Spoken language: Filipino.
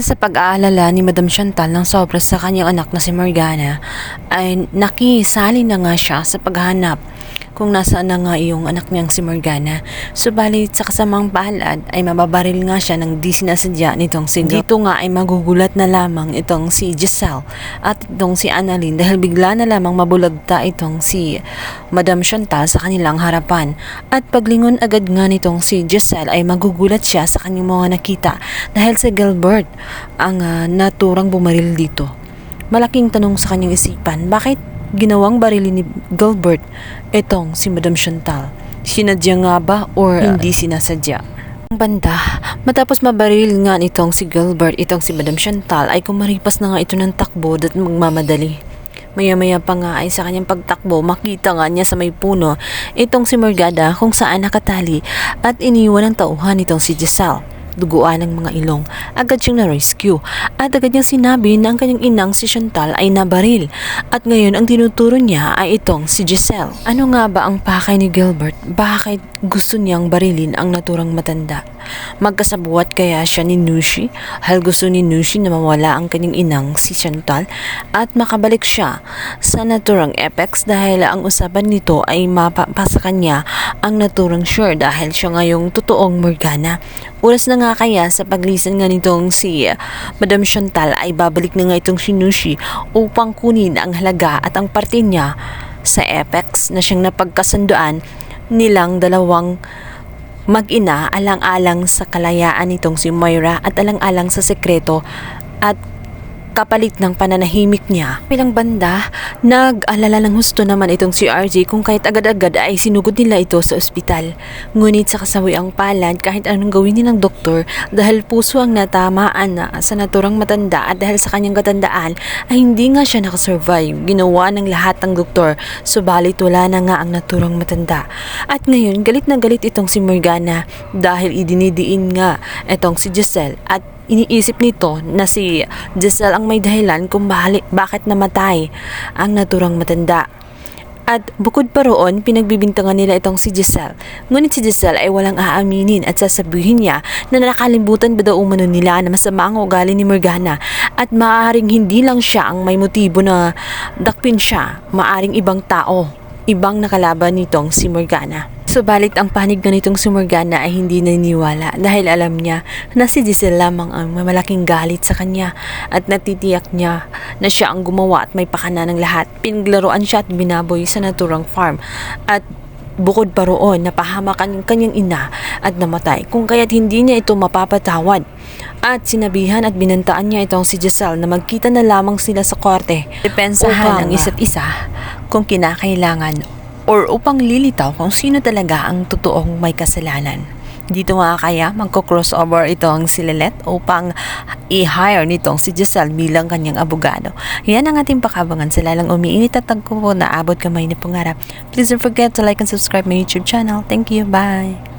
Dahil sa pag-aalala ni Madam Chantal ng sobra sa kanyang anak na si Morgana, ay nakisali na nga siya sa paghanap kung nasaan na nga yung anak niyang si Morgana. Subalit sa kasamang palad ay mababaril nga siya ng di sinasadya nitong si Dito nga ay magugulat na lamang itong si Giselle at itong si Annalyn dahil bigla na lamang mabulagta itong si Madam Chantal sa kanilang harapan. At paglingon agad nga nitong si Giselle ay magugulat siya sa kanyang mga nakita dahil si Gilbert ang naturang bumaril dito. Malaking tanong sa kanyang isipan, bakit ginawang barilin ni Gilbert itong si Madam Chantal? Sinadya nga ba or hindi sinasadya? Ang banda, matapos mabaril nga nitong si Gilbert itong si Madam Chantal ay kumaripas na nga ito ng takbo at magmamadali. Maya-maya pa nga ay sa kanyang pagtakbo makita nga niya sa may puno itong si Morgana kung saan nakatali at iniwan ng tauhan itong si Giselle. Duguan ng mga ilong, agad siyang na-rescue at agad niyang sinabi na ang kanyang inang si Chantal ay nabaril at ngayon ang tinuturo niya ay itong si Giselle. Ano nga ba ang pakay ni Gilbert? Bakit gusto niyang barilin ang naturang matanda? Magkasabuat kaya siya ni Nushi? Hal gusto ni Nushi na mawala ang kanyang inang si Chantal at makabalik siya sa naturang Apex dahil ang usapan nito ay mapapasa kanya ang naturang sure dahil siya ngayong totoong Morgana. Oras na nga kaya sa paglisan nga nitong si Madam Chantal ay babalik na nga itong si Nushi upang kunin ang halaga at ang parte niya sa Apex na siyang napagkasunduan nilang dalawang mag-ina alang-alang sa kalayaan nitong si Moira at alang-alang sa sekreto at kapalit ng pananahimik niya. Bilang banda, nag-alala ng husto naman itong si RJ kung kahit agad-agad ay sinugod nila ito sa ospital. Ngunit sa kasawiang palad kahit anong gawin nilang doktor dahil puso ang natamaan na sa naturang matanda at dahil sa kanyang katandaan ay hindi nga siya nakasurvive. Ginawa ng lahat ng doktor subalit wala na nga ang naturang matanda. At ngayon galit na galit itong si Morgana dahil idinidiin nga itong si Giselle at iniisip nito na si Giselle ang may dahilan kung bakit namatay ang naturang matanda. At bukod pa roon, pinagbibintangan nila itong si Giselle. Ngunit si Giselle ay walang aaminin at sasabihin niya na nakalimutan ba daw umano nila na masama ang ugali ni Morgana at maaaring hindi lang siya ang may motibo na dakpin siya, maaaring ibang tao, ibang nakalaban nitong si Morgana. Subalit ang panig na nitong si Morgana ay hindi naniniwala dahil alam niya na si Giselle lamang ang may malaking galit sa kanya at natitiyak niya na siya ang gumawa at may pakana ng lahat. Pinaglaruan siya at binaboy sa naturang farm at bukod pa roon napahamak ang kanyang ina at namatay kung kaya't hindi niya ito mapapatawad. At sinabihan at binantaan niya itong si Giselle na magkita na lamang sila sa korte. Depensahan ang isa't isa kung kinakailangan or upang lilitaw kung sino talaga ang totoong may kasalanan. Dito nga kaya magko-crossover itong si Lilette upang i-hire nitong si Giselle bilang kanyang abogado. Yan ang ating pakabangan sa lalang umiinit at tagko na abot kamay na pangarap. Please don't forget to like and subscribe my YouTube channel. Thank you. Bye!